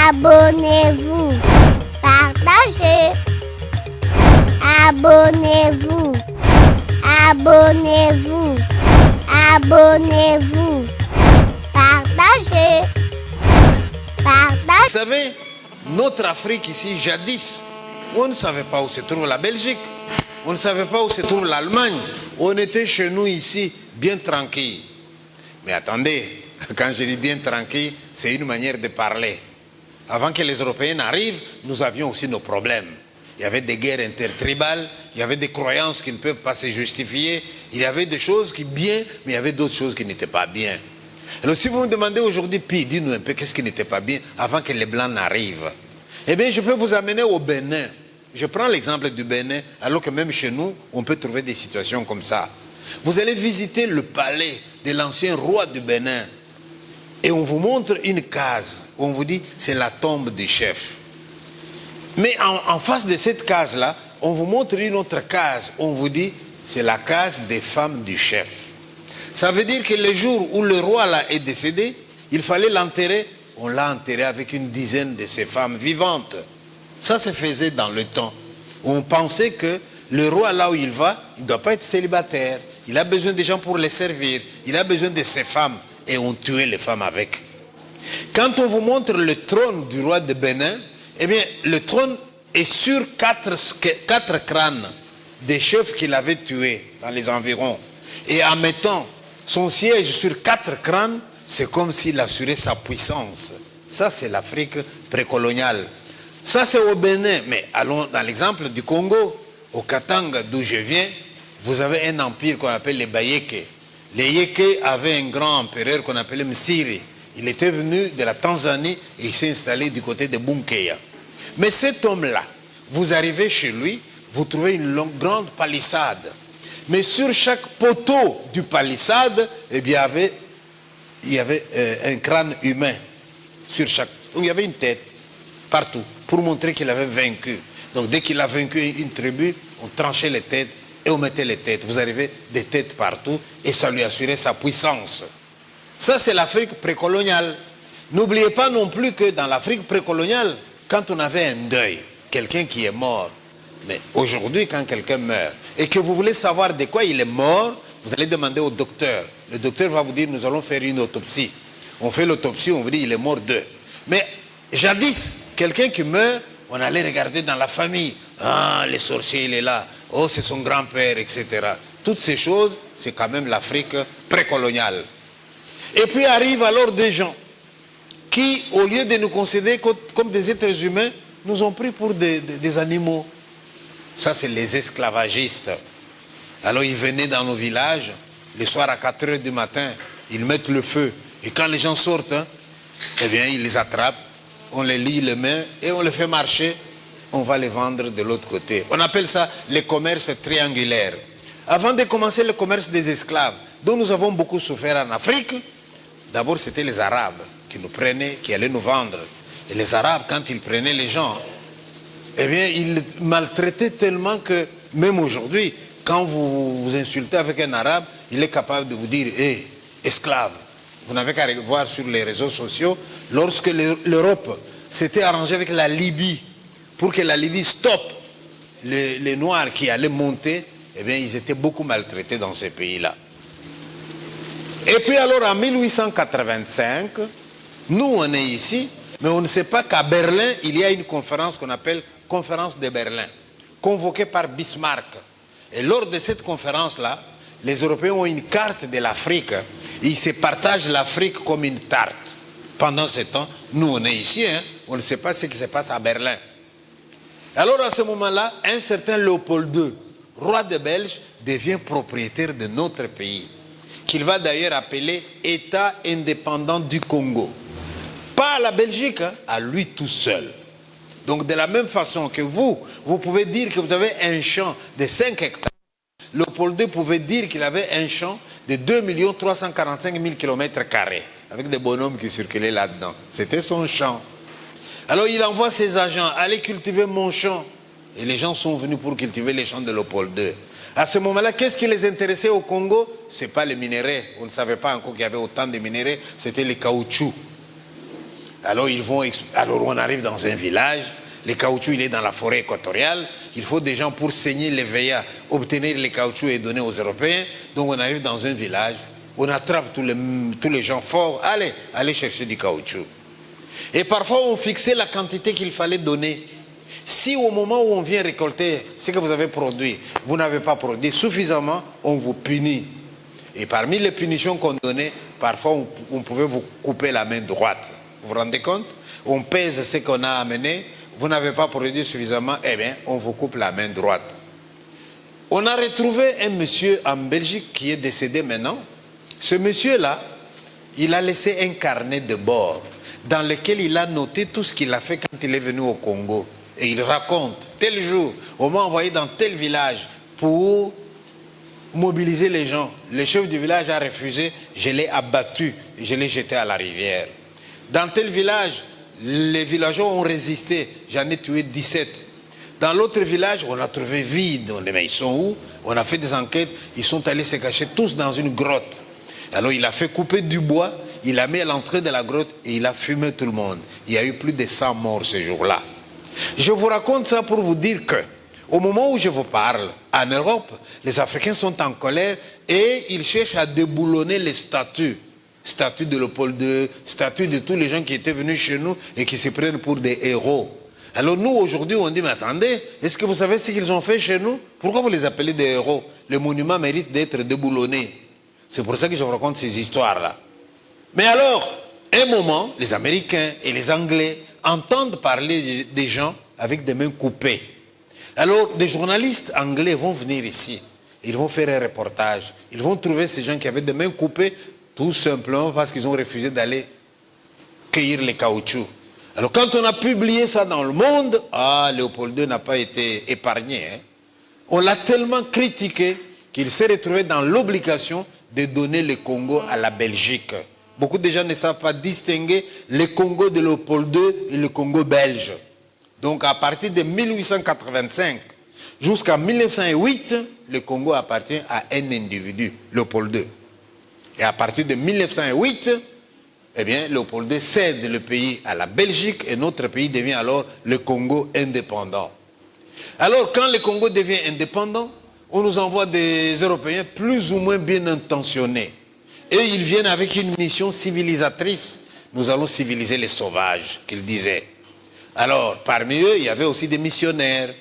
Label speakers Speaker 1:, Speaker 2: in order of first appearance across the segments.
Speaker 1: Abonnez-vous. Partagez. Abonnez-vous. Abonnez-vous. Abonnez-vous. Partagez. Partagez.
Speaker 2: Vous savez, notre Afrique ici, jadis, on ne savait pas où se trouve la Belgique. On ne savait pas où se trouve l'Allemagne. On était chez nous ici, bien tranquille. Mais attendez, quand je dis bien tranquille, c'est une manière de parler. Avant que les Européens arrivent, nous avions aussi nos problèmes. Il y avait des guerres intertribales, il y avait des croyances qui ne peuvent pas se justifier, il y avait des choses qui bien, mais il y avait d'autres choses qui n'étaient pas bien. Alors si vous me demandez aujourd'hui, puis dis-nous un peu qu'est-ce qui n'était pas bien avant que les Blancs n'arrivent. Eh bien, je peux vous amener au Bénin. Je prends l'exemple du Bénin, alors que même chez nous, on peut trouver des situations comme ça. Vous allez visiter le palais de l'ancien roi du Bénin et on vous montre une case. On vous dit, c'est la tombe du chef. Mais en face de cette case-là, on vous montre une autre case. On vous dit, c'est la case des femmes du chef. Ça veut dire que le jour où le roi là est décédé, il fallait l'enterrer. On l'a enterré avec une dizaine de ses femmes vivantes. Ça se faisait dans le temps. On pensait que le roi là où il va, il ne doit pas être célibataire. Il a besoin des gens pour les servir. Il a besoin de ses femmes. Et on tuait les femmes avec. Quand on vous montre le trône du roi de Bénin, eh bien, le trône est sur quatre crânes des chefs qu'il avait tués dans les environs. Et en mettant son siège sur 4 crânes, c'est comme s'il assurait sa puissance. Ça, c'est l'Afrique précoloniale. Ça, c'est au Bénin. Mais allons dans l'exemple du Congo, au Katanga, d'où je viens, vous avez un empire qu'on appelle les Bayeke. Les Yeke avaient un grand empereur qu'on appelait Msiri. Il était venu de la Tanzanie et il s'est installé du côté de Bunkeya. Mais cet homme-là, vous arrivez chez lui, vous trouvez une grande palissade. Mais sur chaque poteau du palissade, eh bien, il y avait un crâne humain. Sur chaque. Donc il y avait une tête partout pour montrer qu'il avait vaincu. Donc dès qu'il a vaincu une tribu, on tranchait les têtes et on mettait les têtes. Vous arrivez des têtes partout et ça lui assurait sa puissance. Ça, c'est l'Afrique précoloniale. N'oubliez pas non plus que dans l'Afrique précoloniale, quand on avait un deuil, quelqu'un qui est mort, mais aujourd'hui, quand quelqu'un meurt, et que vous voulez savoir de quoi il est mort, vous allez demander au docteur. Le docteur va vous dire, nous allons faire une autopsie. On fait l'autopsie, on vous dit, il est mort d'eux. Mais jadis, quelqu'un qui meurt, on allait regarder dans la famille. Ah, le sorcier, il est là. Oh, c'est son grand-père, etc. Toutes ces choses, c'est quand même l'Afrique précoloniale. Et puis arrivent alors des gens qui, au lieu de nous considérer comme des êtres humains, nous ont pris pour des animaux. Ça, c'est les esclavagistes. Alors, ils venaient dans nos villages, le soir à 4 h du matin, ils mettent le feu. Et quand les gens sortent, eh bien, ils les attrapent, on les lie les mains et on les fait marcher. On va les vendre de l'autre côté. On appelle ça le commerce triangulaire. Avant de commencer le commerce des esclaves, dont nous avons beaucoup souffert en Afrique, d'abord, c'était les Arabes qui nous prenaient, qui allaient nous vendre. Et les Arabes, quand ils prenaient les gens, eh bien, ils maltraitaient tellement que, même aujourd'hui, quand vous vous insultez avec un Arabe, il est capable de vous dire, hé, esclave. Vous n'avez qu'à voir sur les réseaux sociaux, lorsque l'Europe s'était arrangée avec la Libye, pour que la Libye stoppe les Noirs qui allaient monter, eh bien, ils étaient beaucoup maltraités dans ces pays-là. Et puis alors, en 1885, nous, on est ici, mais on ne sait pas qu'à Berlin, il y a une conférence qu'on appelle Conférence de Berlin, convoquée par Bismarck. Et lors de cette conférence-là, les Européens ont une carte de l'Afrique. Ils se partagent l'Afrique comme une tarte. Pendant ce temps, nous, on est ici, hein, on ne sait pas ce qui se passe à Berlin. Alors, à ce moment-là, un certain Léopold II, roi de Belge, devient propriétaire de notre pays, qu'il va d'ailleurs appeler État indépendant du Congo. Pas à la Belgique, hein, à lui tout seul. Donc de la même façon que vous pouvez dire que vous avez un champ de 5 hectares. Léopold II pouvait dire qu'il avait un champ de 2 345 000 km², avec des bonhommes qui circulaient là-dedans. C'était son champ. Alors il envoie ses agents, allez cultiver mon champ. Et les gens sont venus pour cultiver les champs de Léopold II. À ce moment-là, qu'est-ce qui les intéressait au Congo? Ce n'est pas les minéraux. On ne savait pas encore qu'il y avait autant de minéraux. C'était les caoutchoucs. Alors, alors on arrive dans un village, le caoutchouc il est dans la forêt équatoriale, il faut des gens pour saigner les veillas, obtenir les caoutchoucs et donner aux Européens. Donc on arrive dans un village, on attrape tous les gens forts, allez chercher du caoutchouc. Et parfois on fixait la quantité qu'il fallait donner. Si au moment où on vient récolter ce que vous avez produit, vous n'avez pas produit suffisamment, on vous punit. Et parmi les punitions qu'on donnait, parfois on pouvait vous couper la main droite. Vous vous rendez compte? On pèse ce qu'on a amené, vous n'avez pas produit suffisamment, eh bien, on vous coupe la main droite. On a retrouvé un monsieur en Belgique qui est décédé maintenant. Ce monsieur-là, il a laissé un carnet de bord dans lequel il a noté tout ce qu'il a fait quand il est venu au Congo. Et il raconte, tel jour, on m'a envoyé dans tel village pour mobiliser les gens. Le chef du village a refusé, je l'ai abattu, je l'ai jeté à la rivière. Dans tel village, les villageois ont résisté, j'en ai tué 17. Dans l'autre village, on a trouvé vide, on dit mais ils sont où? On a fait des enquêtes, ils sont allés se cacher tous dans une grotte. Alors il a fait couper du bois, il a mis à l'entrée de la grotte et il a fumé tout le monde. Il y a eu plus de 100 morts ce jour-là. Je vous raconte ça pour vous dire que, au moment où je vous parle, en Europe, les Africains sont en colère et ils cherchent à déboulonner les statues. Statue de Léopold II, statue de tous les gens qui étaient venus chez nous et qui se prennent pour des héros. Alors nous, aujourd'hui, on dit, mais attendez, est-ce que vous savez ce qu'ils ont fait chez nous? Pourquoi vous les appelez des héros? Le monument mérite d'être déboulonné. C'est pour ça que je vous raconte ces histoires-là. Mais alors, un moment, les Américains et les Anglais entendent parler des gens avec des mains coupées. Alors, des journalistes anglais vont venir ici. Ils vont faire un reportage. Ils vont trouver ces gens qui avaient des mains coupées tout simplement parce qu'ils ont refusé d'aller cueillir les caoutchoucs. Alors quand on a publié ça dans le monde, Léopold II n'a pas été épargné. On l'a tellement critiqué qu'il s'est retrouvé dans l'obligation de donner le Congo à la Belgique. Beaucoup de gens ne savent pas distinguer le Congo de Léopold II et le Congo belge. Donc à partir de 1885 jusqu'à 1908, le Congo appartient à un individu, Léopold II. Et à partir de 1908, eh bien, Léopold II cède le pays à la Belgique et notre pays devient alors le Congo indépendant. Alors, quand le Congo devient indépendant, on nous envoie des Européens plus ou moins bien intentionnés. Et ils viennent avec une mission civilisatrice. Nous allons civiliser les sauvages, qu'ils disaient. Alors, parmi eux, il y avait aussi des missionnaires.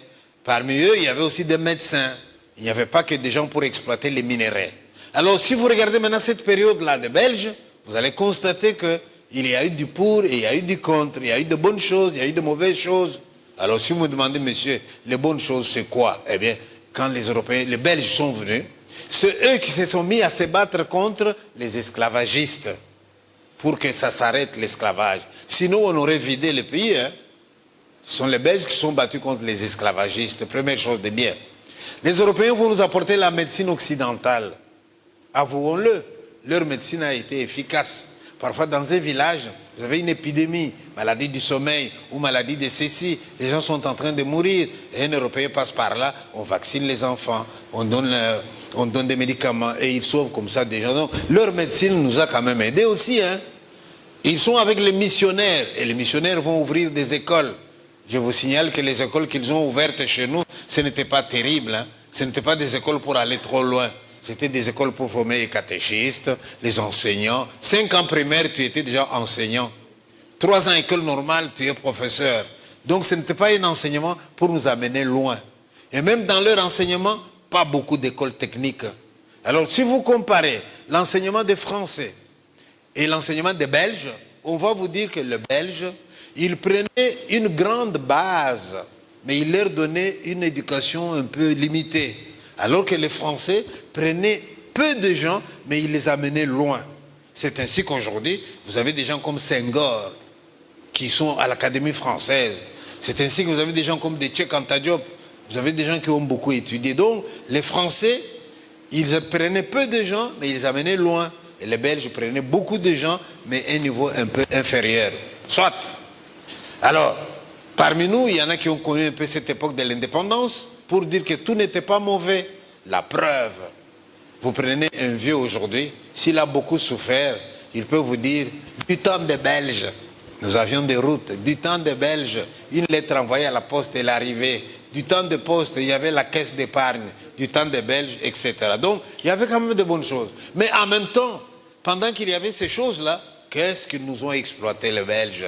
Speaker 2: Parmi eux, il y avait aussi des médecins. Il n'y avait pas que des gens pour exploiter les minéraux. Alors, si vous regardez maintenant cette période-là des Belges, vous allez constater qu'il y a eu du pour et il y a eu du contre. Il y a eu de bonnes choses, il y a eu de mauvaises choses. Alors, si vous me demandez, monsieur, les bonnes choses, c'est quoi? Eh bien, quand les Européens, les Belges sont venus, c'est eux qui se sont mis à se battre contre les esclavagistes pour que ça s'arrête l'esclavage. Sinon, on aurait vidé le pays. Ce sont les Belges qui sont battus contre les esclavagistes. Première chose de bien. Les Européens vont nous apporter la médecine occidentale. Avouons-le, leur médecine a été efficace. Parfois, dans un village, vous avez une épidémie, maladie du sommeil ou maladie de ceci, les gens sont en train de mourir. Et un Européen passe par là, on vaccine les enfants, on donne des médicaments et ils sauvent comme ça des gens. Donc, leur médecine nous a quand même aidés aussi. Ils sont avec les missionnaires et les missionnaires vont ouvrir des écoles. Je vous signale que les écoles qu'ils ont ouvertes chez nous, ce n'était pas terrible. Ce n'étaient pas des écoles pour aller trop loin. C'était des écoles pour former les catéchistes, les enseignants. 5 ans primaire, tu étais déjà enseignant. 3 ans école normale, tu es professeur. Donc ce n'était pas un enseignement pour nous amener loin. Et même dans leur enseignement, pas beaucoup d'écoles techniques. Alors si vous comparez l'enseignement des Français et l'enseignement des Belges, on va vous dire que le Belge, il prenait une grande base, mais il leur donnait une éducation un peu limitée. Alors que les Français prenaient peu de gens, mais ils les amenaient loin. C'est ainsi qu'aujourd'hui, vous avez des gens comme Senghor, qui sont à l'Académie française. C'est ainsi que vous avez des gens comme des Cheikh Anta Diop. Vous avez des gens qui ont beaucoup étudié. Donc, les Français, ils prenaient peu de gens, mais ils les amenaient loin. Et les Belges prenaient beaucoup de gens, mais à un niveau un peu inférieur. Soit. Alors, parmi nous, il y en a qui ont connu un peu cette époque de l'indépendance, pour dire que tout n'était pas mauvais. La preuve, vous prenez un vieux aujourd'hui, s'il a beaucoup souffert, il peut vous dire, du temps des Belges, Nous avions des routes. Du temps des Belges, une lettre envoyée à la poste, elle arrivait. Du temps de poste, il y avait la caisse d'épargne. Du temps des Belges, etc. Donc, il y avait quand même de bonnes choses. Mais en même temps, pendant qu'il y avait ces choses-là, qu'est-ce qu'ils nous ont exploité les Belges?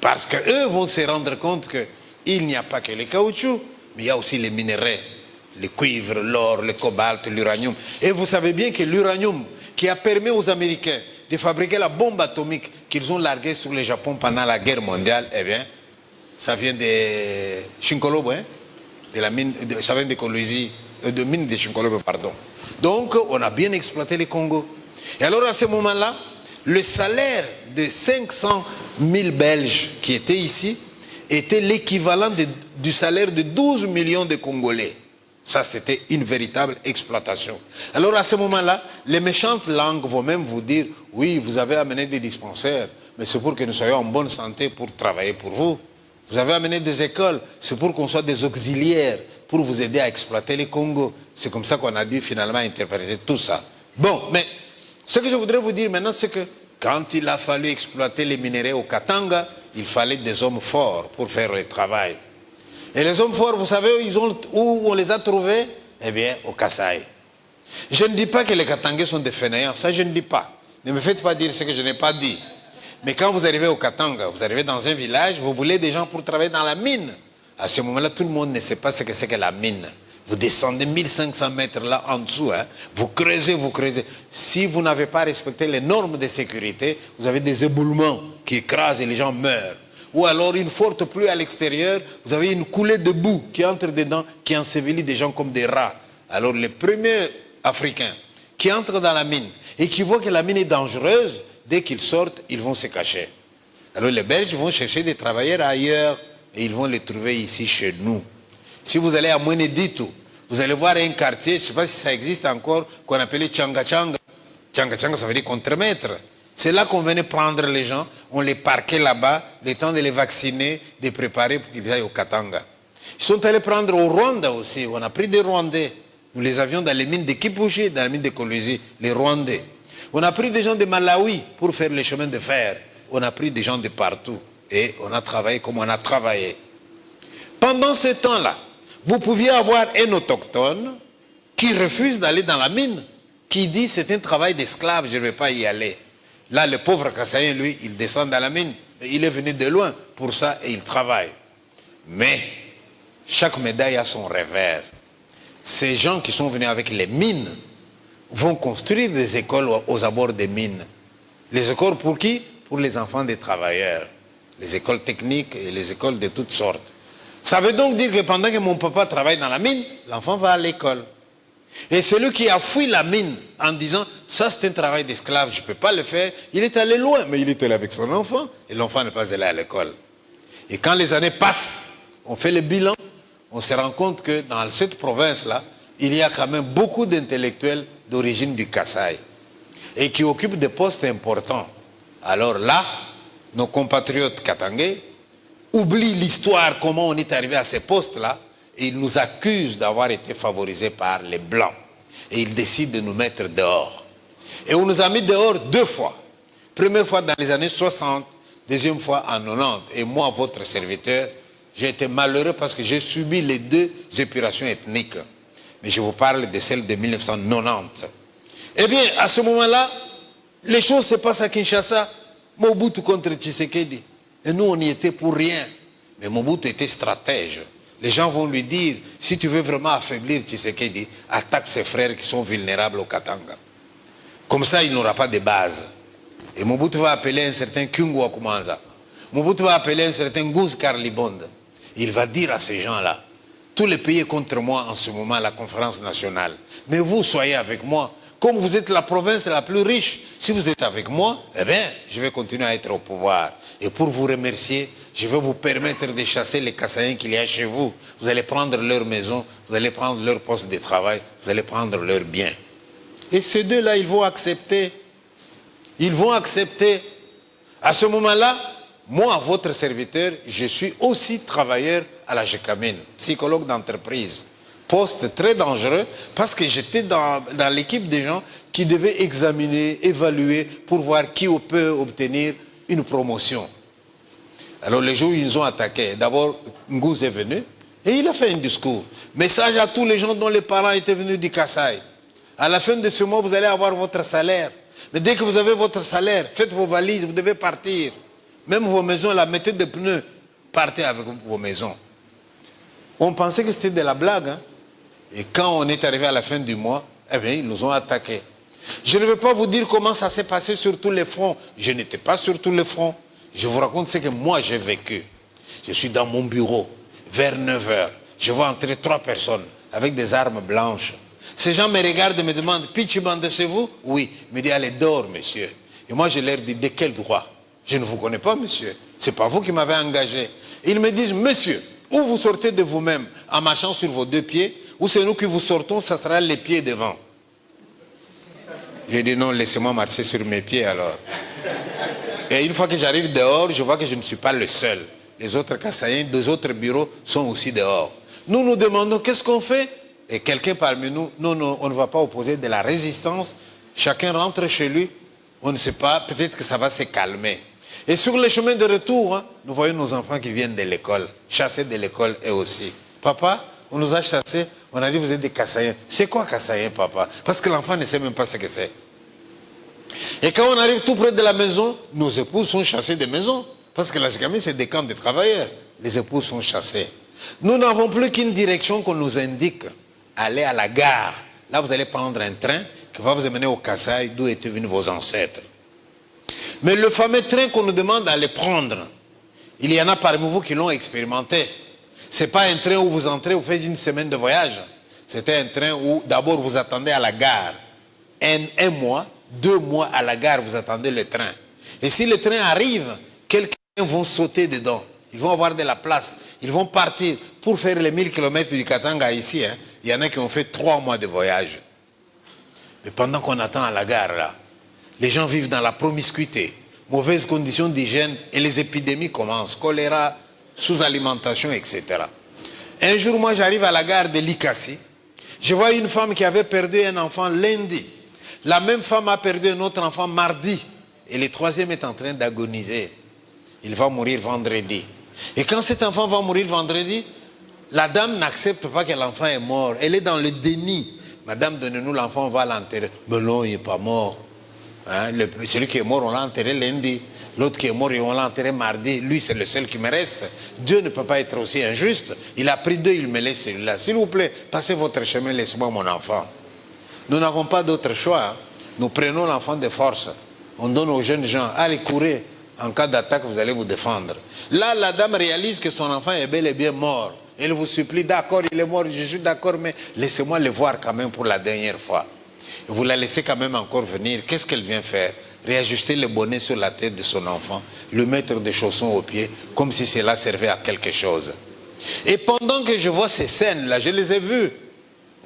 Speaker 2: Parce qu'eux vont se rendre compte qu'il n'y a pas que le caoutchouc, mais il y a aussi les minéraux, le cuivre, l'or, le cobalt, l'uranium. Et vous savez bien que l'uranium qui a permis aux Américains de fabriquer la bombe atomique qu'ils ont larguée sur le Japon pendant la guerre mondiale, eh bien, ça vient de Shinkolobo, hein, de la mine, ça vient de Kolwezi, de mine de Shinkolobo, pardon. Donc, on a bien exploité le Congo. Et alors, à ce moment-là, le salaire de 500 000 Belges qui étaient ici était l'équivalent du salaire de 12 millions de Congolais. Ça, c'était une véritable exploitation. Alors, à ce moment-là, les méchantes langues vont même vous dire, oui, vous avez amené des dispensaires, mais c'est pour que nous soyons en bonne santé pour travailler pour vous. Vous avez amené des écoles, c'est pour qu'on soit des auxiliaires, pour vous aider à exploiter les Congo. C'est comme ça qu'on a dû finalement interpréter tout ça. Bon, mais ce que je voudrais vous dire maintenant, c'est que quand il a fallu exploiter les minéraux au Katanga, il fallait des hommes forts pour faire le travail. Et les hommes forts, vous savez où on les a trouvés? Eh bien, au Kasaï. Je ne dis pas que les Katangais sont des fainéants, ça je ne dis pas. Ne me faites pas dire ce que je n'ai pas dit. Mais quand vous arrivez au Katanga, vous arrivez dans un village, vous voulez des gens pour travailler dans la mine. À ce moment-là, tout le monde ne sait pas ce que c'est que la mine. Vous descendez 1500 mètres là en dessous, hein. Vous creusez, vous creusez. Si vous n'avez pas respecté les normes de sécurité, vous avez des éboulements qui écrasent et les gens meurent. Ou alors une forte pluie à l'extérieur, vous avez une coulée de boue qui entre dedans, qui ensevelit des gens comme des rats. Alors les premiers Africains qui entrent dans la mine et qui voient que la mine est dangereuse, dès qu'ils sortent, ils vont se cacher. Alors les Belges vont chercher des travailleurs ailleurs et ils vont les trouver ici chez nous. Si vous allez à Mweneditu, vous allez voir un quartier, je ne sais pas si ça existe encore, qu'on appelait Tchanga Tchanga. Tchanga Tchanga, ça veut dire contremaître. C'est là qu'on venait prendre les gens, on les parquait là-bas, le temps de les vacciner, de les préparer pour qu'ils aillent au Katanga. Ils sont allés prendre au Rwanda aussi, on a pris des Rwandais. Nous les avions dans les mines de Kipushi, dans les mines de Kolwezi, les Rwandais. On a pris des gens de Malawi pour faire les chemins de fer. On a pris des gens de partout. Et on a travaillé comme on a travaillé. Pendant ce temps-là, vous pouviez avoir un autochtone qui refuse d'aller dans la mine, qui dit c'est un travail d'esclave, je ne vais pas y aller. Là, le pauvre Kassaïen, lui, il descend dans la mine. Il est venu de loin pour ça et il travaille. Mais chaque médaille a son revers. Ces gens qui sont venus avec les mines vont construire des écoles aux abords des mines. Les écoles pour qui? Pour les enfants des travailleurs. Les écoles techniques et les écoles de toutes sortes. Ça veut donc dire que pendant que mon papa travaille dans la mine, l'enfant va à l'école. Et celui qui a fui la mine en disant « ça c'est un travail d'esclave, je ne peux pas le faire », il est allé loin, mais il est allé avec son enfant et l'enfant n'est pas allé à l'école. Et quand les années passent, on fait le bilan, on se rend compte que dans cette province-là, il y a quand même beaucoup d'intellectuels d'origine du Kasaï et qui occupent des postes importants. Alors là, nos compatriotes katangais oublient l'histoire, comment on est arrivé à ces postes-là, et ils nous accusent d'avoir été favorisés par les Blancs. Et ils décident de nous mettre dehors. Et on nous a mis dehors 2 fois. Première fois dans les années 60, deuxième fois en 90. Et moi, votre serviteur, j'ai été malheureux parce que j'ai subi les 2 épurations ethniques. Mais je vous parle de celle de 1990. Eh bien, à ce moment-là, les choses se passent à Kinshasa. Mobutu contre Tshisekedi. Et nous, on y était pour rien. Mais Mobutu était stratège. Les gens vont lui dire, si tu veux vraiment affaiblir Tshisekedi, attaque ses frères qui sont vulnérables au Katanga. Comme ça, il n'aura pas de base. Et Mobutu va appeler un certain Kungu Akumanza. Mobutu va appeler un certain Guz Karlibonde. Il va dire à ces gens-là, tous les pays contre moi en ce moment à la conférence nationale. Mais vous, soyez avec moi. Comme vous êtes la province la plus riche, si vous êtes avec moi, eh bien, je vais continuer à être au pouvoir. Et pour vous remercier, je vais vous permettre de chasser les Kassaïens qu'il y a chez vous. Vous allez prendre leur maison, vous allez prendre leur poste de travail, vous allez prendre leurs biens. Et ces deux-là, ils vont accepter. Ils vont accepter. À ce moment-là, moi, votre serviteur, je suis aussi travailleur à la GECAMINE, psychologue d'entreprise. Poste très dangereux parce que j'étais dans l'équipe des gens qui devaient examiner, évaluer pour voir qui peut obtenir une promotion. Alors les jours où ils nous ont attaqués, d'abord Ngouz est venu et il a fait un discours. Message à tous les gens dont les parents étaient venus du Kasaï. À la fin de ce mois, vous allez avoir votre salaire. Mais dès que vous avez votre salaire, faites vos valises, vous devez partir. Même vos maisons, là, mettez des pneus, partez avec vos maisons. On pensait que c'était de la blague. Hein? Et quand on est arrivé à la fin du mois, eh bien, ils nous ont attaqués. Je ne vais pas vous dire comment ça s'est passé sur tous les fronts. Je n'étais pas sur tous les fronts. Je vous raconte ce que moi j'ai vécu. Je suis dans mon bureau, vers 9 h. Je vois entrer 3 personnes avec des armes blanches. Ces gens me regardent et me demandent, Pichibanda, c'est vous? Oui. Ils me disent, allez, dors, monsieur. Et moi, je leur dis, de quel droit? Je ne vous connais pas, monsieur. Ce n'est pas vous qui m'avez engagé. Ils me disent, monsieur, ou vous sortez de vous-même en marchant sur vos 2 pieds, ou c'est nous qui vous sortons, ça sera les pieds devant. J'ai dit, non, laissez-moi marcher sur mes pieds alors. Et une fois que j'arrive dehors, je vois que je ne suis pas le seul. Les autres Kassaïens, 2 autres bureaux sont aussi dehors. Nous nous demandons, qu'est-ce qu'on fait? Et quelqu'un parmi nous, non, on ne va pas opposer de la résistance. Chacun rentre chez lui. On ne sait pas, peut-être que ça va se calmer. Et sur le chemin de retour, hein, nous voyons nos enfants qui viennent de l'école, chassés de l'école eux aussi. Papa, on nous a chassés, on a dit vous êtes des Kassaïens. C'est quoi Kassaïens, papa? Parce que l'enfant ne sait même pas ce que c'est. Et quand on arrive tout près de la maison, nos épouses sont chassées des maisons. Parce que la Chikamie, c'est des camps de travailleurs. Les épouses sont chassées. Nous n'avons plus qu'une direction qu'on nous indique. Allez à la gare. Là, vous allez prendre un train qui va vous amener au Kasaï, d'où étaient venus vos ancêtres. Mais le fameux train qu'on nous demande d'aller prendre, il y en a parmi vous qui l'ont expérimenté. Ce n'est pas un train où vous entrez, vous faites une semaine de voyage. C'était un train où d'abord vous attendez à la gare. Un mois, 2 mois à la gare, vous attendez le train. Et si le train arrive, quelqu'un vont sauter dedans. Ils vont avoir de la place. Ils vont partir pour faire les 1000 km du Katanga ici. Hein. Il y en a qui ont fait 3 mois de voyage. Mais pendant qu'on attend à la gare, là, les gens vivent dans la promiscuité, mauvaises conditions d'hygiène et les épidémies commencent. Choléra, sous-alimentation, etc. Un jour, moi, j'arrive à la gare de Likasi. Je vois une femme qui avait perdu un enfant lundi. La même femme a perdu un autre enfant mardi. Et le 3e est en train d'agoniser. Il va mourir vendredi. Et quand cet enfant va mourir vendredi, la dame n'accepte pas que l'enfant est mort. Elle est dans le déni. Madame, donnez-nous l'enfant, on va l'enterrer. Mais non, il n'est pas mort. Hein, celui qui est mort, on l'a enterré lundi. L'autre qui est mort, on l'a enterré mardi. Lui, c'est le seul qui me reste. Dieu ne peut pas être aussi injuste. Il a pris 2, il me laisse celui-là. S'il vous plaît, passez votre chemin, laissez-moi mon enfant. Nous n'avons pas d'autre choix. Hein. Nous prenons l'enfant de force. On donne aux jeunes gens, allez courir. En cas d'attaque, vous allez vous défendre. Là, la dame réalise que son enfant est bel et bien mort. Elle vous supplie, d'accord, il est mort, je suis d'accord, mais laissez-moi le voir quand même pour la dernière fois. Et vous la laissez quand même encore venir. Qu'est-ce qu'elle vient faire? Réajuster le bonnet sur la tête de son enfant, le mettre des chaussons aux pieds, comme si cela servait à quelque chose. Et pendant que je vois ces scènes-là, je les ai vues.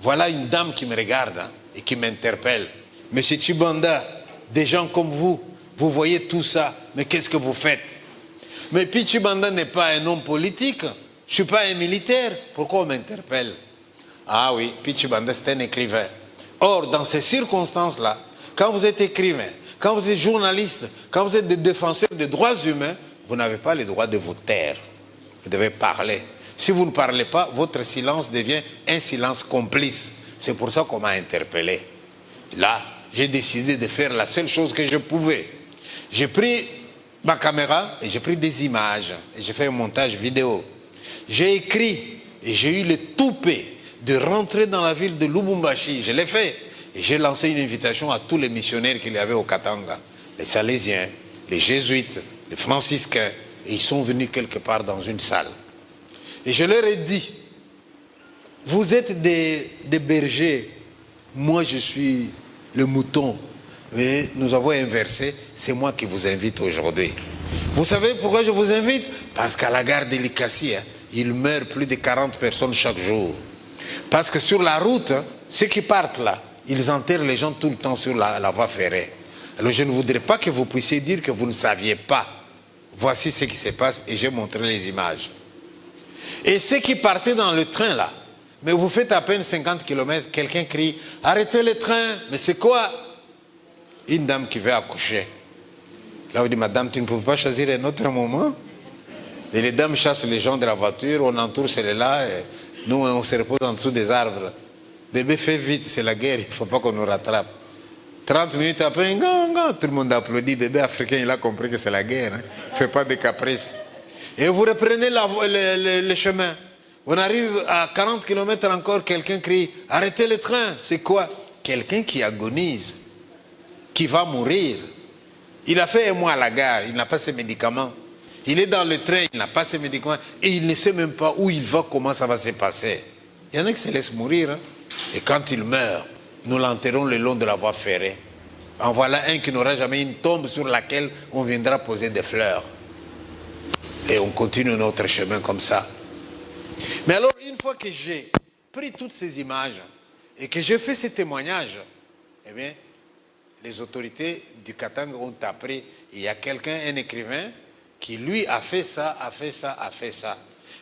Speaker 2: Voilà une dame qui me regarde hein, et qui m'interpelle. Monsieur Tshibanda, des gens comme vous voyez tout ça, mais qu'est-ce que vous faites? Mais Pichibanda n'est pas un homme politique, je ne suis pas un militaire, pourquoi on m'interpelle? Ah oui, Pichibanda c'est un écrivain. Or, dans ces circonstances-là, quand vous êtes écrivain, quand vous êtes journaliste, quand vous êtes des défenseurs des droits humains, vous n'avez pas le droit de vous taire. Vous devez parler. Si vous ne parlez pas, votre silence devient un silence complice. C'est pour ça qu'on m'a interpellé. Là, j'ai décidé de faire la seule chose que je pouvais. J'ai pris ma caméra et j'ai pris des images et j'ai fait un montage vidéo. J'ai écrit et j'ai eu le toupet de rentrer dans la ville de Lubumbashi. Je l'ai fait et j'ai lancé une invitation à tous les missionnaires qu'il y avait au Katanga. Les Salésiens, les Jésuites, les Franciscains. Et ils sont venus quelque part dans une salle. Et je leur ai dit, vous êtes des bergers, moi je suis le mouton. Mais nous avons inversé, c'est moi qui vous invite aujourd'hui. Vous savez pourquoi je vous invite? Parce qu'à la gare de Likasi, hein, il meurt plus de 40 personnes chaque jour. Parce que sur la route, hein, ceux qui partent là, ils enterrent les gens tout le temps sur la voie ferrée. Alors je ne voudrais pas que vous puissiez dire que vous ne saviez pas. Voici ce qui se passe et j'ai montré les images. Et ceux qui partaient dans le train là, mais vous faites à peine 50 km, quelqu'un crie, arrêtez le train, mais c'est quoi? Une dame qui veut accoucher. Là, on dit, madame, tu ne peux pas choisir un autre moment? Et les dames chassent les gens de la voiture, on entoure celle-là, et nous, on se repose en dessous des arbres. Bébé, fais vite, c'est la guerre, il ne faut pas qu'on nous rattrape. 30 minutes après, tout le monde applaudit. Bébé africain, il a compris que c'est la guerre. Hein. Fais pas de caprices. Et vous reprenez le chemin. On arrive à 40 km encore, quelqu'un crie, arrêtez le train. C'est quoi? Quelqu'un qui agonise, qui va mourir. Il a fait un mois à la gare, il n'a pas ses médicaments. Il est dans le train, il n'a pas ses médicaments. Et il ne sait même pas où il va, comment ça va se passer. Il y en a qui se laissent mourir. Hein. Et quand il meurt, nous l'enterrons le long de la voie ferrée. En voilà un qui n'aura jamais une tombe sur laquelle on viendra poser des fleurs. Et on continue notre chemin comme ça. Mais alors, une fois que j'ai pris toutes ces images et que j'ai fait ces témoignages, eh bien, les autorités du Katanga ont appris, il y a quelqu'un, un écrivain, qui lui a fait ça, a fait ça, a fait ça.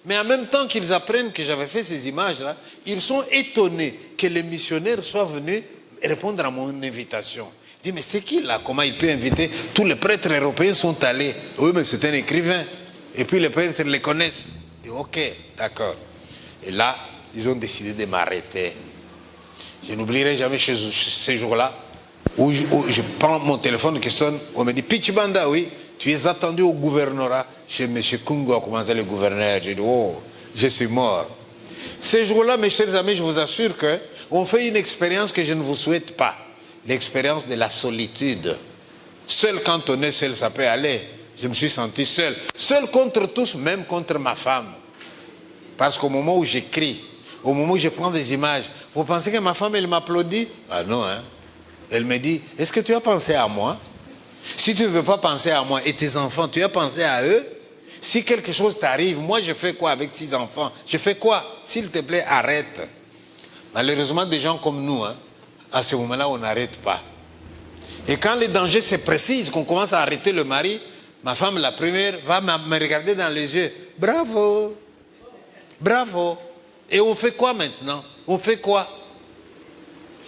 Speaker 2: Mais en même temps qu'ils apprennent que j'avais fait ces images-là, ils sont étonnés que les missionnaires soient venus répondre à mon invitation. Ils disent, mais c'est qui là? Comment il peut inviter? Tous les prêtres européens sont allés. Oui, mais c'est un écrivain. Et puis les prêtres les connaissent. Je dis, ok, d'accord. Et là, ils ont décidé de m'arrêter. Je n'oublierai jamais ces jours-là où je prends mon téléphone qui sonne. On me dit, Pichibanda, oui, tu es attendu au gouvernorat chez M. Kungo, a commencé le gouverneur. J'ai dit, oh, je suis mort. Ces jours-là, mes chers amis, je vous assure qu'on fait une expérience que je ne vous souhaite pas. L'expérience de la solitude. Seul quand on est seul, ça peut aller. Je me suis senti seul. Seul contre tous, même contre ma femme. Parce qu'au moment où j'écris, au moment où je prends des images, vous pensez que ma femme, elle m'applaudit? Ah non, hein. Elle me dit, est-ce que tu as pensé à moi? Si tu ne veux pas penser à moi et tes enfants, tu as pensé à eux? Si quelque chose t'arrive, moi je fais quoi avec 6 enfants? Je fais quoi? S'il te plaît, arrête. Malheureusement, des gens comme nous, hein, à ce moment-là, on n'arrête pas. Et quand le danger se précise, qu'on commence à arrêter le mari, ma femme, la première, va me regarder dans les yeux. Bravo, bravo. Et on fait quoi maintenant? On fait quoi?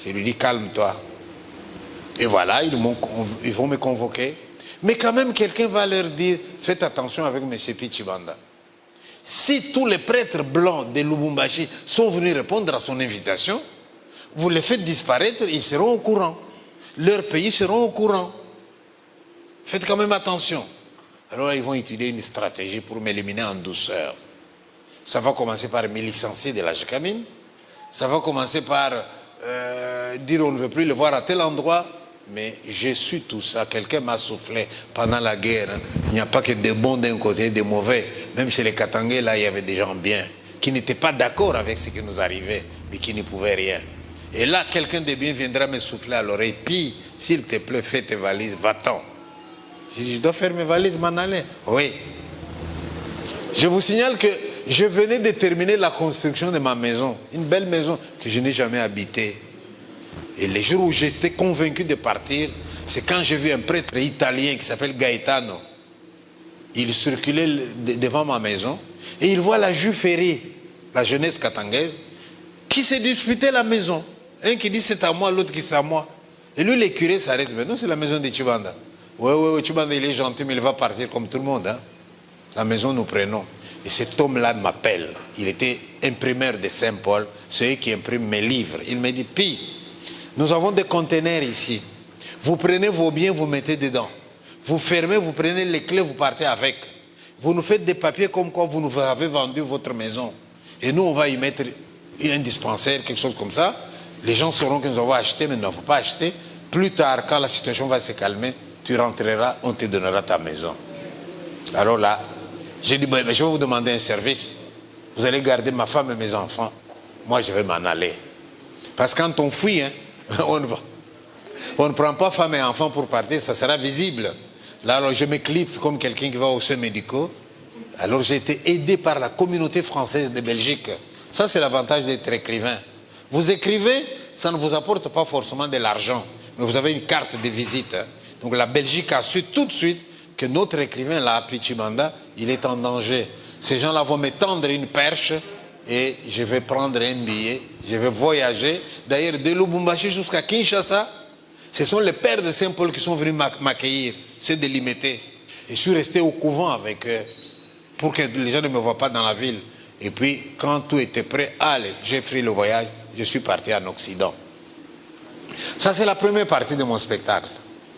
Speaker 2: Je lui dis, calme-toi. Et voilà, ils vont me convoquer. Mais quand même, quelqu'un va leur dire, faites attention avec M. Pichibanda. Si tous les prêtres blancs de Lubumbashi sont venus répondre à son invitation, vous les faites disparaître, ils seront au courant. Leurs pays seront au courant. Faites quand même attention. Alors ils vont étudier une stratégie pour m'éliminer en douceur. Ça va commencer par me licencier de la JCAMIN. Ça va commencer par dire on ne veut plus le voir à tel endroit. Mais j'ai su tout ça. Quelqu'un m'a soufflé pendant la guerre. Il n'y a pas que des bons d'un côté, des mauvais. Même chez les Katangais, là, il y avait des gens bien, qui n'étaient pas d'accord avec ce qui nous arrivait, mais qui ne pouvaient rien. Et là, quelqu'un de bien viendra me souffler à l'oreille. Puis, s'il te plaît, fais tes valises, va-t'en. J'ai dit, je dois faire mes valises, m'en aller. Oui. Je vous signale que je venais de terminer la construction de ma maison. Une belle maison que je n'ai jamais habitée. Et les jours où j'étais convaincu de partir, c'est quand j'ai vu un prêtre italien qui s'appelle Gaetano. Il circulait devant ma maison et il voit la Juiférie, la jeunesse katangaise, qui s'est disputé la maison. Un qui dit c'est à moi, l'autre qui dit c'est à moi. Et lui, les curés s'arrêtent. Mais non, c'est la maison de Chibanda. Oui, Chibanda, il est gentil, mais il va partir comme tout le monde. Hein. La maison, nous prenons. Et cet homme-là m'appelle. Il était imprimeur de Saint-Paul, celui qui imprime mes livres. Il me dit, Pi, nous avons des conteneurs ici. Vous prenez vos biens, vous mettez dedans. Vous fermez, vous prenez les clés, vous partez avec. Vous nous faites des papiers comme quoi vous nous avez vendu votre maison. Et nous, on va y mettre un dispensaire, quelque chose comme ça. Les gens sauront que nous avons acheté, mais nous n'avons pas acheté. Plus tard, quand la situation va se calmer, tu rentreras, on te donnera ta maison. Alors là, j'ai dit, je vais vous demander un service. Vous allez garder ma femme et mes enfants. Moi, je vais m'en aller. Parce que quand on fuit, hein, on ne prend pas femme et enfants pour partir, ça sera visible. Là, alors, je m'éclipse comme quelqu'un qui va aux soins médicaux. Alors, j'ai été aidé par la communauté française de Belgique. Ça, c'est l'avantage d'être écrivain. Vous écrivez, ça ne vous apporte pas forcément de l'argent, mais vous avez une carte de visite. Hein. Donc, la Belgique a su tout de suite que notre écrivain, là, Pichibanda, il est en danger. Ces gens-là vont me tendre une perche et je vais prendre un billet, je vais voyager. D'ailleurs, de Lubumbashi jusqu'à Kinshasa, ce sont les pères de Saint-Paul qui sont venus m'accueillir. c'est délimité. Et je suis resté au couvent avec eux pour que les gens ne me voient pas dans la ville. Et puis, quand tout était prêt, allez, j'ai pris le voyage, je suis parti en Occident. Ça, c'est la première partie de mon spectacle.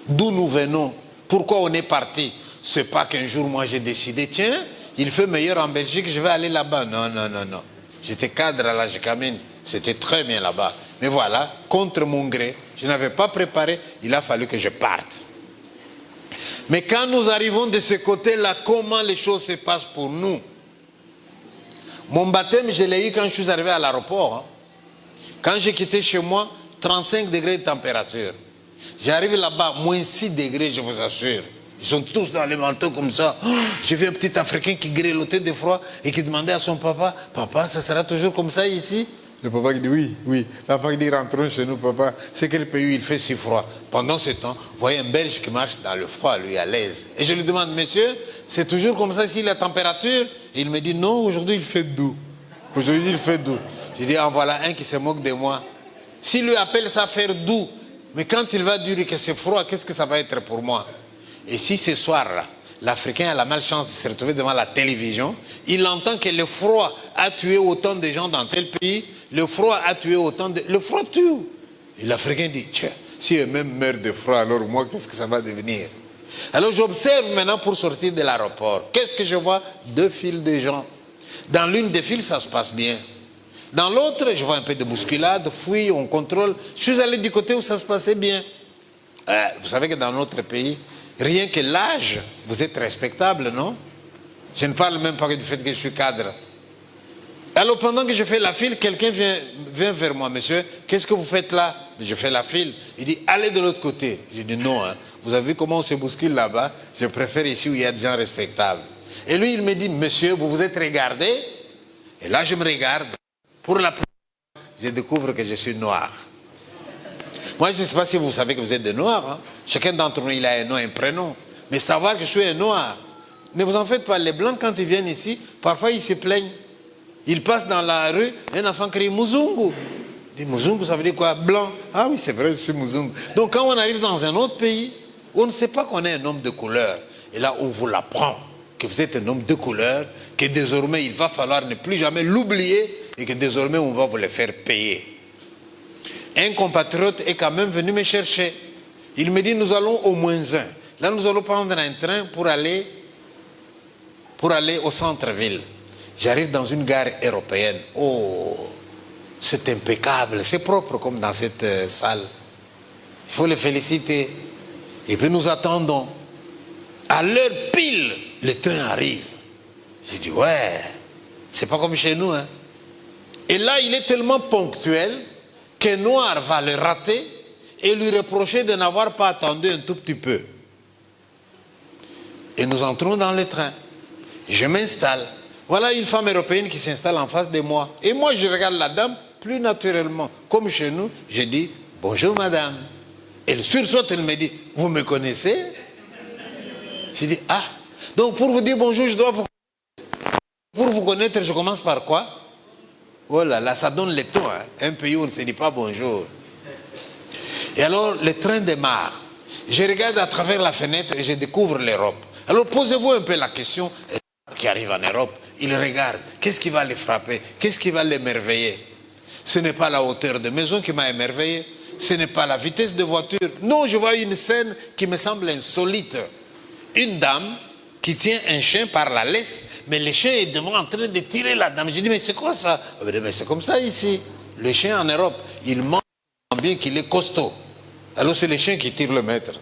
Speaker 2: D'où nous venons, pourquoi on est parti. C'est pas qu'un jour, moi, j'ai décidé, tiens, il fait meilleur en Belgique, je vais aller là-bas. Non, non, non, non. J'étais cadre à la Gécamine, c'était très bien là-bas. Mais voilà, contre mon gré, je n'avais pas préparé, il a fallu que je parte. Mais quand nous arrivons de ce côté-là, comment les choses se passent pour nous? Mon baptême, je l'ai eu quand je suis arrivé à l'aéroport. Hein. Quand j'ai quitté chez moi, 35 degrés de température. J'arrive là-bas, moins 6 degrés, je vous assure. Ils sont tous dans les manteaux comme ça. Oh, j'ai vu un petit Africain qui grelottait de froid et qui demandait à son papa, « Papa, ça sera toujours comme ça ici ?» Le papa qui dit, « Oui, oui. » L'enfant qui dit, « Rentrons chez nous, papa. C'est quel pays où il fait si froid ?» Pendant ce temps, vous voyez un Belge qui marche dans le froid, lui, à l'aise. Et je lui demande, « Monsieur, c'est toujours comme ça ici la température ?» Et il me dit, « Non, aujourd'hui il fait doux. Aujourd'hui il fait doux. » Je dis, « En voilà un qui se moque de moi. S'il lui appelle ça faire doux, mais quand il va dire que c'est froid, qu'est-ce que ça va être pour moi? Et si ce soir-là, l'Africain a la malchance de se retrouver devant la télévision, il entend que le froid a tué autant de gens dans tel pays, le froid a tué autant de... Le froid tue. Et l'Africain dit, tiens, si eux-mêmes meurent de froid, alors moi, qu'est-ce que ça va devenir? Alors j'observe maintenant pour sortir de l'aéroport. Qu'est-ce que je vois? 2 files de gens. Dans l'une des files, ça se passe bien. Dans l'autre, je vois un peu de bousculade, fouille, on contrôle. Je suis allé du côté où ça se passait bien. Vous savez que dans notre pays, rien que l'âge, vous êtes respectable, non? Je ne parle même pas du fait que je suis cadre. Alors pendant que je fais la file, quelqu'un vient vers moi. Monsieur, qu'est-ce que vous faites là? Je fais la file. Il dit, allez de l'autre côté. Je dis, non, hein. Vous avez vu comment on se bouscule là-bas? Je préfère ici où il y a des gens respectables. Et lui, il me dit, monsieur, vous vous êtes regardé? Et là, je me regarde. Pour la première fois, je découvre que je suis noir. Moi, je ne sais pas si vous savez que vous êtes des noirs. Hein? Chacun d'entre nous, il a un nom, un prénom. Mais savoir que je suis un noir. Ne vous en faites pas. Les blancs, quand ils viennent ici, parfois, ils se plaignent. Ils passent dans la rue, un enfant crie Muzungu. Il dit Muzungu, ça veut dire quoi? Blanc. Ah oui, c'est vrai, je suis Muzungu. Donc, quand on arrive dans un autre pays, on ne sait pas qu'on est un homme de couleur. Et là, on vous l'apprend, que vous êtes un homme de couleur, que désormais, il va falloir ne plus jamais l'oublier et que désormais, on va vous le faire payer. Un compatriote est quand même venu me chercher. Il me dit, nous allons au moins un. Là, nous allons prendre un train pour aller au centre-ville. J'arrive dans une gare européenne. Oh, c'est impeccable, c'est propre comme dans cette salle. Il faut les féliciter. Et puis nous attendons. À l'heure pile, le train arrive. J'ai dit, ouais, c'est pas comme chez nous. Hein. Et là, il est tellement ponctuel qu'un noir va le rater et lui reprocher de n'avoir pas attendu un tout petit peu. Et nous entrons dans le train. Je m'installe. Voilà une femme européenne qui s'installe en face de moi. Et moi, je regarde la dame plus naturellement. Comme chez nous, je dis, bonjour madame. Elle sursaute, elle me dit, vous me connaissez? Je dis, ah, donc pour vous dire bonjour, je dois vous connaître. Pour vous connaître, je commence par quoi? Oh là là, ça donne le ton, hein? Un pays où on ne se dit pas bonjour. Et alors, le train démarre. Je regarde à travers la fenêtre et je découvre l'Europe. Alors, posez-vous un peu la question, qui arrive en Europe, il regarde, qu'est-ce qui va les frapper? Qu'est-ce qui va l'émerveiller? Ce n'est pas la hauteur de maison qui m'a émerveillé, ce n'est pas la vitesse de voiture. Non, je vois une scène qui me semble insolite. Une dame qui tient un chien par la laisse, mais le chien est devant en train de tirer la dame. Je dis, mais c'est quoi ça? Mais c'est comme ça ici. Le chien en Europe, il mange bien qu'il est costaud. Alors c'est le chien qui tire le maître,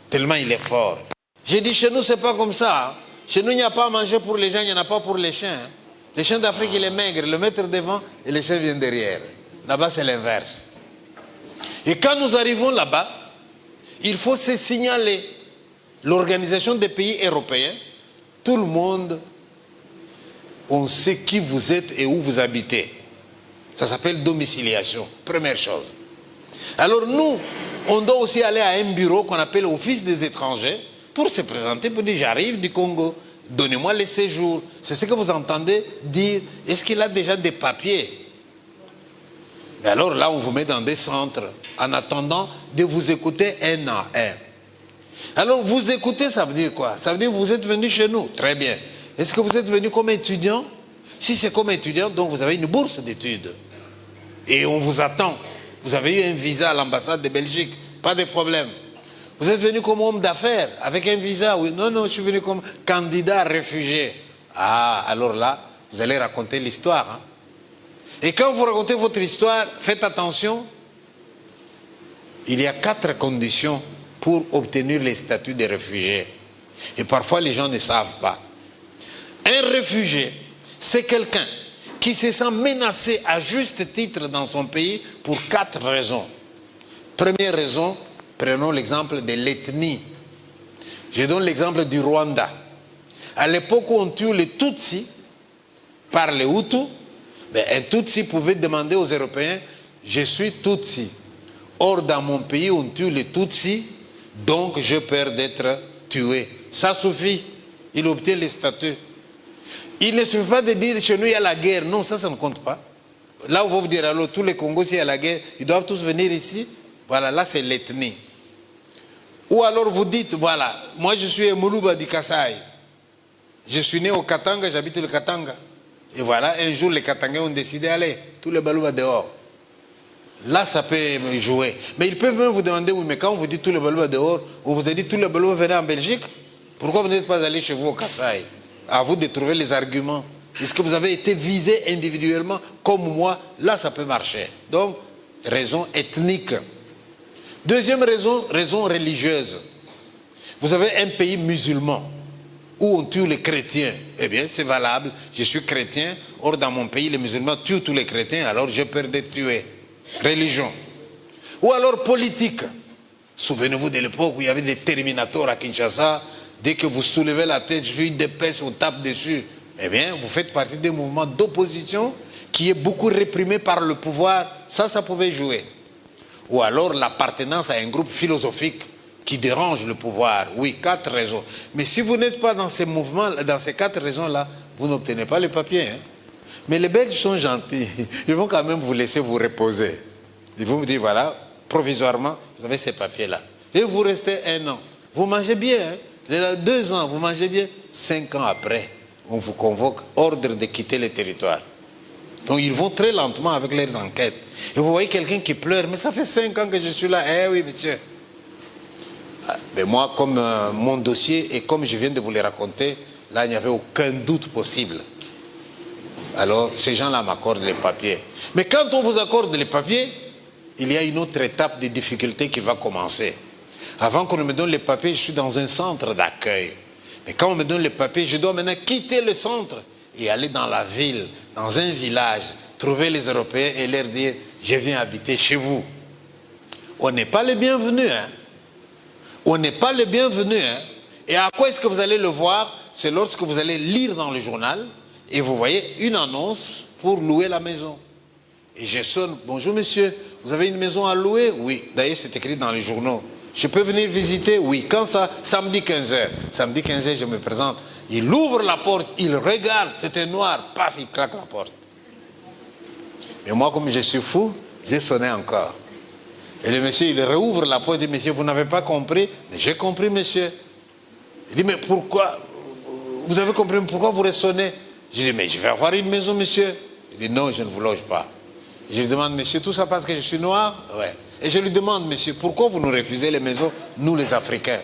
Speaker 2: tellement il est fort. J'ai dit, chez nous, c'est pas comme ça. Hein. Chez nous, il n'y a pas à manger pour les gens, il n'y en a pas pour les chiens. Hein. Les chiens d'Afrique, il est maigre, le maître devant et les chiens viennent derrière. Là-bas, c'est l'inverse. Et quand nous arrivons là-bas, il faut se signaler. L'organisation des pays européens, tout le monde, on sait qui vous êtes et où vous habitez. Ça s'appelle domiciliation, première chose. Alors nous, on doit aussi aller à un bureau qu'on appelle Office des étrangers pour se présenter, pour dire j'arrive du Congo, donnez-moi les séjours. C'est ce que vous entendez dire, est-ce qu'il a déjà des papiers? Mais alors là, on vous met dans des centres en attendant de vous écouter un à un. Alors vous écoutez, ça veut dire quoi? Ça veut dire que vous êtes venu chez nous. Très bien. Est-ce que vous êtes venu comme étudiant? Si c'est comme étudiant, donc vous avez une bourse d'études. Et on vous attend. Vous avez eu un visa à l'ambassade de Belgique. Pas de problème. Vous êtes venu comme homme d'affaires, avec un visa. Oui. Non, non, je suis venu comme candidat réfugié. Ah, alors là, vous allez raconter l'histoire. Hein? Et quand vous racontez votre histoire, faites attention. Il y a 4 conditions pour obtenir les statuts de réfugiés. Et parfois, les gens ne savent pas. Un réfugié, c'est quelqu'un qui se sent menacé à juste titre dans son pays pour 4 raisons. Première raison, prenons l'exemple de l'ethnie. Je donne l'exemple du Rwanda. À l'époque où on tue les Tutsis par les Hutus, un Tutsi pouvait demander aux Européens, je suis Tutsi. Or, dans mon pays, on tue les Tutsis, donc j'ai peur d'être tué. Ça suffit. Il obtient les statuts. Il ne suffit pas de dire chez nous il y a la guerre. Non, ça ne compte pas. Là, on va vous dire, alors, tous les Congos, s'il y a la guerre, ils doivent tous venir ici. Voilà, là, c'est l'ethnie. Ou alors vous dites, voilà, moi je suis Moulouba du Kasaï. Je suis né au Katanga, j'habite le Katanga. Et voilà, un jour, les Katangais ont décidé, allez, tous les Balouba dehors. Là, ça peut jouer. Mais ils peuvent même vous demander, oui, mais quand on vous dit tous les Balouba dehors, on vous a dit tous les Balouba venaient en Belgique, pourquoi vous n'êtes pas allé chez vous au Kasaï? À vous de trouver les arguments. Est-ce que vous avez été visé individuellement comme moi? Là, ça peut marcher. Donc, raison ethnique. Deuxième raison, raison religieuse. Vous avez un pays musulman où on tue les chrétiens. Eh bien, c'est valable. Je suis chrétien. Or, dans mon pays, les musulmans tuent tous les chrétiens. Alors, j'ai peur d'être tué. Religion. Ou alors politique. Souvenez-vous de l'époque où il y avait des terminators à Kinshasa. Dès que vous soulevez la tête, je suis d'épaisse, on tape dessus. Eh bien, vous faites partie des mouvements d'opposition qui est beaucoup réprimé par le pouvoir. Ça pouvait jouer. Ou alors l'appartenance à un groupe philosophique qui dérange le pouvoir. Oui, 4 raisons. Mais si vous n'êtes pas dans ces mouvements, dans ces 4 raisons-là, vous n'obtenez pas les papiers. Hein. Mais les Belges sont gentils. Ils vont quand même vous laisser vous reposer. Ils vont vous dire, voilà, provisoirement, vous avez ces papiers-là. Et vous restez 1 an. Vous mangez bien. Hein. 2 ans, vous mangez bien. 5 ans après, on vous convoque ordre de quitter le territoire. Donc ils vont très lentement avec leurs enquêtes. Et vous voyez quelqu'un qui pleure, mais ça fait 5 ans que je suis là. Eh oui, monsieur. Mais moi, comme mon dossier, et comme je viens de vous le raconter, là, il n'y avait aucun doute possible. Alors, ces gens-là m'accordent les papiers. Mais quand on vous accorde les papiers, il y a une autre étape de difficulté qui va commencer. Avant qu'on me donne les papiers, je suis dans un centre d'accueil. Mais quand on me donne les papiers, je dois maintenant quitter le centre et aller dans la ville, dans un village, trouver les Européens et leur dire « je viens habiter chez vous ». On n'est pas les bienvenus. Hein? On n'est pas les bienvenus. Hein? Et à quoi est-ce que vous allez le voir? C'est lorsque vous allez lire dans le journal et vous voyez une annonce pour louer la maison. Et je sonne « bonjour monsieur, vous avez une maison à louer ?» Oui, d'ailleurs c'est écrit dans les journaux. Je peux venir visiter? Oui. Quand ça? Samedi 15h. Samedi 15h, je me présente. Il ouvre la porte, il regarde, c'était noir, paf, il claque la porte. Mais moi, comme je suis fou, j'ai sonné encore. Et le monsieur, il rouvre la porte et dit, monsieur, vous n'avez pas compris? J'ai compris, monsieur. Il dit, mais pourquoi? Vous avez compris, mais pourquoi vous ressonnez? Je dis, mais je vais avoir une maison, monsieur. Il dit, non, je ne vous loge pas. Je lui demande, monsieur, tout ça parce que je suis noir? Ouais. Et je lui demande, monsieur, pourquoi vous nous refusez les maisons, nous les Africains?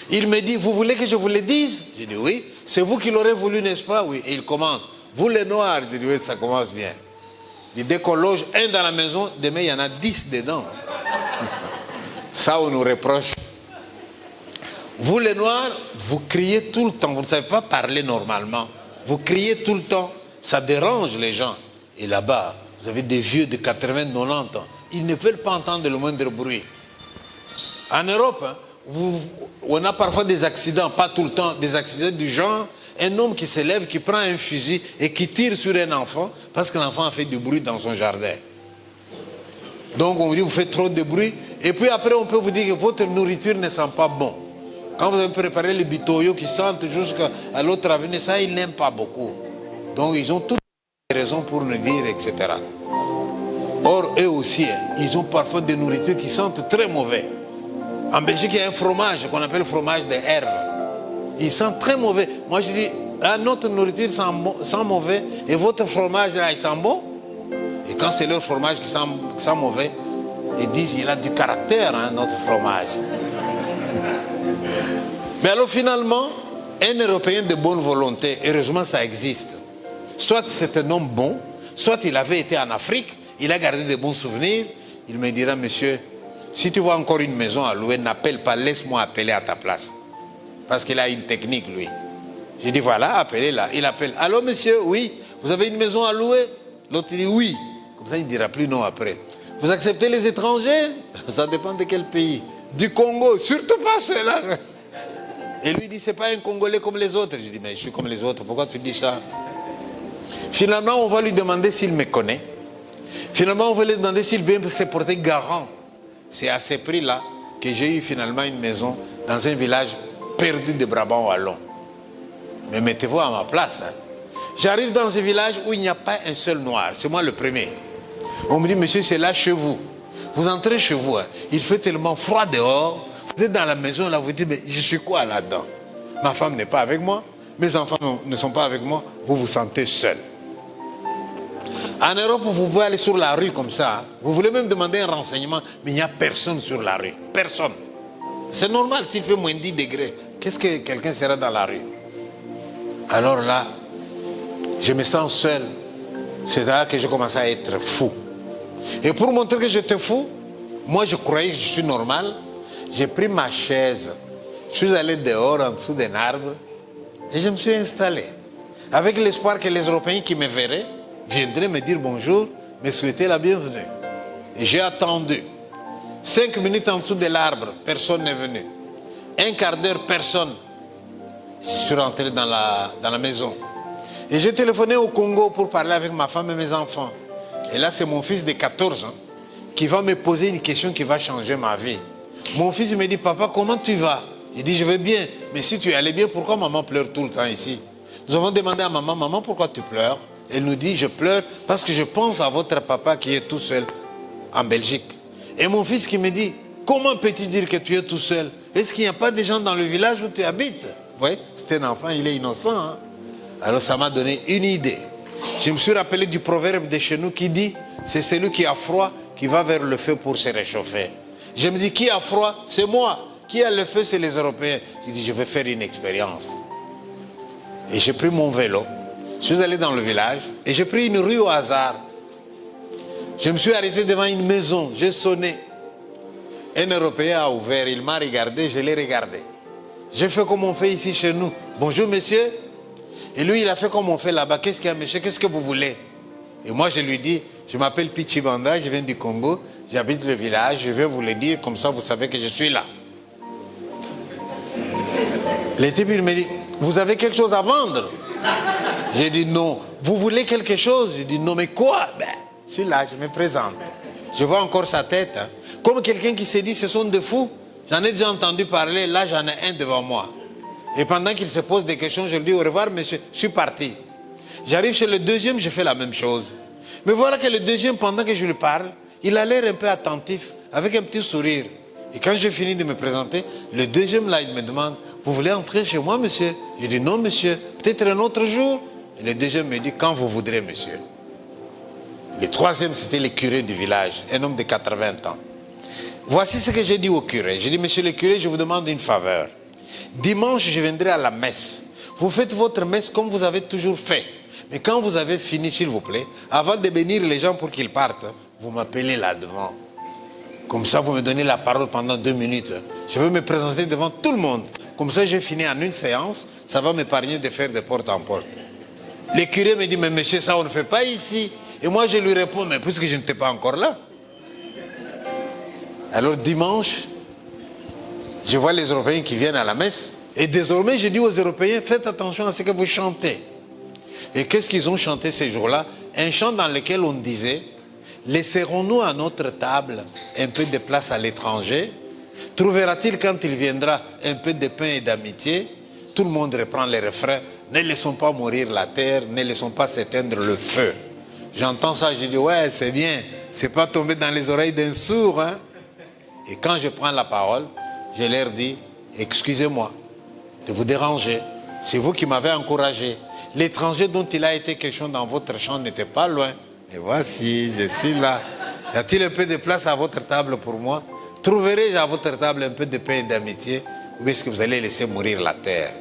Speaker 2: Il me dit, vous voulez que je vous le dise? Je dis, oui. C'est vous qui l'aurez voulu, n'est-ce pas? Oui. Et il commence. Vous les Noirs? Je dis, oui, ça commence bien. Il dit, dès qu'on loge un dans la maison, demain, il y en a 10 dedans. Ça, on nous reproche. Vous les Noirs, vous criez tout le temps. Vous ne savez pas parler normalement. Vous criez tout le temps. Ça dérange les gens. Et là-bas, vous avez des vieux de 80, 90 ans. Ils ne veulent pas entendre le moindre bruit. En Europe, hein, on a parfois des accidents, pas tout le temps, des accidents du genre, un homme qui se lève, qui prend un fusil et qui tire sur un enfant parce que l'enfant a fait du bruit dans son jardin. Donc on vous dit, vous faites trop de bruit. Et puis après, on peut vous dire que votre nourriture ne sent pas bon. Quand vous avez préparé les bitoyos qui sentent jusqu'à l'autre avenue, ça, ils n'aiment pas beaucoup. Donc ils ont toutes les raisons pour nous dire, etc. Or, eux aussi, ils ont parfois des nourritures qui sentent très mauvais. En Belgique, il y a un fromage qu'on appelle le fromage de Herve. Il sent très mauvais. Moi, je dis, ah, notre nourriture sent mauvais et votre fromage, là, il sent bon. Et quand c'est leur fromage qui sent mauvais, ils disent, il a du caractère, hein, notre fromage. Mais alors, finalement, un Européen de bonne volonté, heureusement, ça existe. Soit c'est un homme bon, soit il avait été en Afrique, il a gardé de bons souvenirs. Il me dira, monsieur, si tu vois encore une maison à louer, n'appelle pas, laisse-moi appeler à ta place. Parce qu'il a une technique, lui. J'ai dit, voilà, appelez-la. Il appelle, allô, monsieur, oui, vous avez une maison à louer? L'autre dit, oui. Comme ça, il ne dira plus non après. Vous acceptez les étrangers? Ça dépend de quel pays. Du Congo, surtout pas ceux-là. Et lui dit, c'est pas un Congolais comme les autres. Je dis, mais je suis comme les autres, pourquoi tu dis ça? Finalement, on va lui demander s'il me connaît. Finalement, on va lui demander s'il veut se porter garant. C'est à ce prix-là que j'ai eu finalement une maison dans un village perdu de Brabant wallon. Mais mettez-vous à ma place. Hein. J'arrive dans un village où il n'y a pas un seul noir. C'est moi le premier. On me dit, monsieur, c'est là chez vous. Vous entrez chez vous. Hein. Il fait tellement froid dehors. Vous êtes dans la maison, là, vous dites, mais je suis quoi là-dedans? Ma femme n'est pas avec moi. Mes enfants ne sont pas avec moi. Vous vous sentez seul. En Europe, vous pouvez aller sur la rue comme ça. Hein. Vous voulez même demander un renseignement, mais il n'y a personne sur la rue. Personne. C'est normal s'il fait moins 10 degrés. Qu'est-ce que quelqu'un sera dans la rue? Alors là, je me sens seul. C'est là que je commence à être fou. Et pour montrer que j'étais fou, moi je croyais que je suis normal. J'ai pris ma chaise. Je suis allé dehors en dessous d'un arbre et je me suis installé. Avec l'espoir que les Européens qui me verraient viendraient me dire bonjour, me souhaiter la bienvenue. Et j'ai attendu. 5 minutes en dessous de l'arbre, personne n'est venu. Un quart d'heure, personne. Je suis rentré dans la maison. Et j'ai téléphoné au Congo pour parler avec ma femme et mes enfants. Et là, c'est mon fils de 14 ans qui va me poser une question qui va changer ma vie. Mon fils me dit, papa, comment tu vas? Il dit, je vais bien. Mais si tu allais bien, pourquoi maman pleure tout le temps ici? Nous avons demandé à maman, maman, pourquoi tu pleures? Elle nous dit, je pleure parce que je pense à votre papa qui est tout seul en Belgique. Et mon fils qui me dit, comment peux-tu dire que tu es tout seul? Est-ce qu'il n'y a pas de gens dans le village où tu habites? Vous voyez, c'est un enfant, il est innocent. Hein? Alors ça m'a donné une idée. Je me suis rappelé du proverbe de chez nous qui dit, c'est celui qui a froid qui va vers le feu pour se réchauffer. Je me dis, qui a froid? C'est moi. Qui a le feu? C'est les Européens. J'ai dit, je vais faire une expérience. Et j'ai pris mon vélo. Je suis allé dans le village et j'ai pris une rue au hasard. Je me suis arrêté devant une maison. J'ai sonné. Un Européen a ouvert. Il m'a regardé. Je l'ai regardé. J'ai fait comme on fait ici chez nous. Bonjour, monsieur. Et lui, il a fait comme on fait là-bas. Qu'est-ce qu'il y a, monsieur? Qu'est-ce que vous voulez? Et moi, je lui dis, je m'appelle Pichibanda, je viens du Congo. J'habite le village. Je vais vous le dire. Comme ça, vous savez que je suis là. Le type, il me dit, vous avez quelque chose à vendre? J'ai dit non. Vous voulez quelque chose? J'ai dit non, mais quoi? Ben, je suis là, je me présente. Je vois encore sa tête. Hein. Comme quelqu'un qui s'est dit, ce sont des fous. J'en ai déjà entendu parler, là j'en ai un devant moi. Et pendant qu'il se pose des questions, je lui dis au revoir monsieur, je suis parti. J'arrive chez le deuxième, je fais la même chose. Mais voilà que le deuxième, pendant que je lui parle, il a l'air un peu attentif, avec un petit sourire. Et quand j'ai fini de me présenter, le deuxième là, il me demande, vous voulez entrer chez moi monsieur? Je dis non monsieur, peut-être un autre jour. Et le deuxième me dit, quand vous voudrez monsieur. Le troisième, c'était le curé du village, un homme de 80 ans. Voici ce que j'ai dit au curé. J'ai dit, monsieur le curé, je vous demande une faveur. Dimanche, je viendrai à la messe. Vous faites votre messe comme vous avez toujours fait. Mais quand vous avez fini, s'il vous plaît, avant de bénir les gens pour qu'ils partent, vous m'appelez là devant. Comme ça, vous me donnez la parole pendant 2 minutes. Je veux me présenter devant tout le monde. Comme ça, j'ai fini en une séance. Ça va m'épargner de faire de porte en porte. Le curé me dit, mais monsieur, ça on ne fait pas ici. Et moi, je lui réponds, mais puisque je n'étais pas encore là. Alors dimanche, je vois les Européens qui viennent à la messe. Et désormais, je dis aux Européens, faites attention à ce que vous chantez. Et qu'est-ce qu'ils ont chanté ces jours-là? Un chant dans lequel on disait, laisserons-nous à notre table un peu de place à l'étranger? Trouvera-t-il quand il viendra un peu de pain et d'amitié? Tout le monde reprend les refrains. Ne laissons pas mourir la terre, ne laissons pas s'éteindre le feu. J'entends ça, je dis, ouais, c'est bien. C'est pas tombé dans les oreilles d'un sourd, hein? Et quand je prends la parole, je leur dis, excusez-moi de vous déranger. C'est vous qui m'avez encouragé. L'étranger dont il a été question dans votre champ n'était pas loin. Et voici, je suis là. Y a-t-il un peu de place à votre table pour moi? Trouverai-je à votre table un peu de paix et d'amitié? Ou est-ce que vous allez laisser mourir la terre?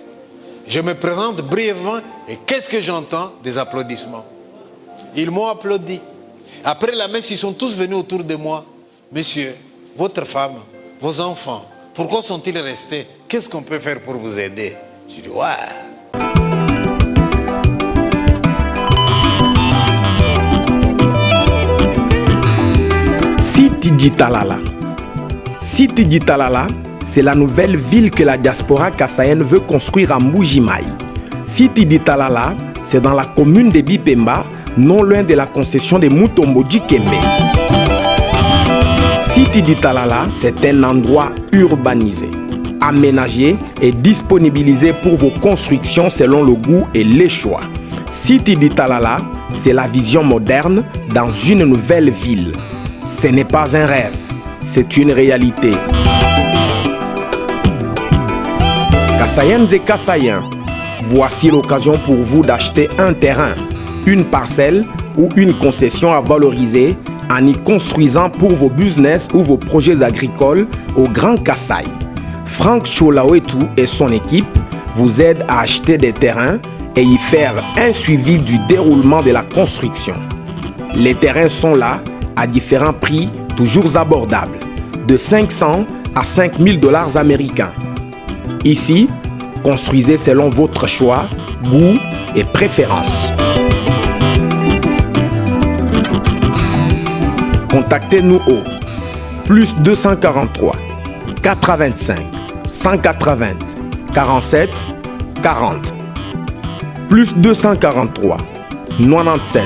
Speaker 2: Je me présente brièvement et qu'est-ce que j'entends? Des applaudissements. Ils m'ont applaudi. Après la messe, ils sont tous venus autour de moi. Monsieur, votre femme, vos enfants, pourquoi sont-ils restés? Qu'est-ce qu'on peut faire pour vous aider? Je dis, ouais.
Speaker 3: Siti Talala. Siti Talala, c'est la nouvelle ville que la diaspora kassaïenne veut construire à Mbuji-Mayi. Siti Talala, c'est dans la commune de Bipemba, non loin de la concession de Mutombo-Dikembe. Siti Talala, c'est un endroit urbanisé, aménagé et disponibilisé pour vos constructions selon le goût et les choix. Siti Talala, c'est la vision moderne dans une nouvelle ville. Ce n'est pas un rêve, c'est une réalité. Kassaïennes et Kassaïens, voici l'occasion pour vous d'acheter un terrain, une parcelle ou une concession à valoriser en y construisant pour vos business ou vos projets agricoles au Grand Kasaï. Franck Cholawetu et son équipe vous aident à acheter des terrains et y faire un suivi du déroulement de la construction. Les terrains sont là à différents prix toujours abordables, de 500 à 5000 $ américains. Ici, construisez selon votre choix, goût et préférence. Contactez-nous au plus 243 425 180 47 40 plus 243 97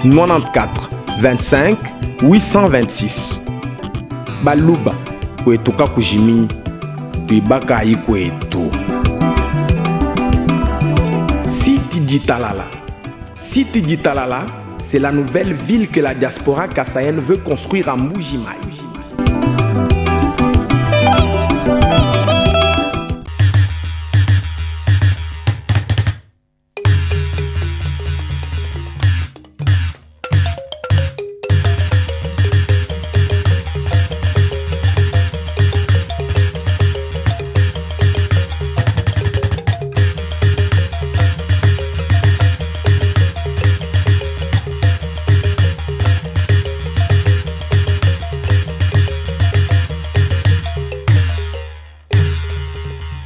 Speaker 3: 94 25 826. Baluba kwetuka kujimi tuibaka ikwetu. Siti Talala. Siti Talala, c'est la nouvelle ville que la diaspora kassaïenne veut construire à Mbuji-Mayi.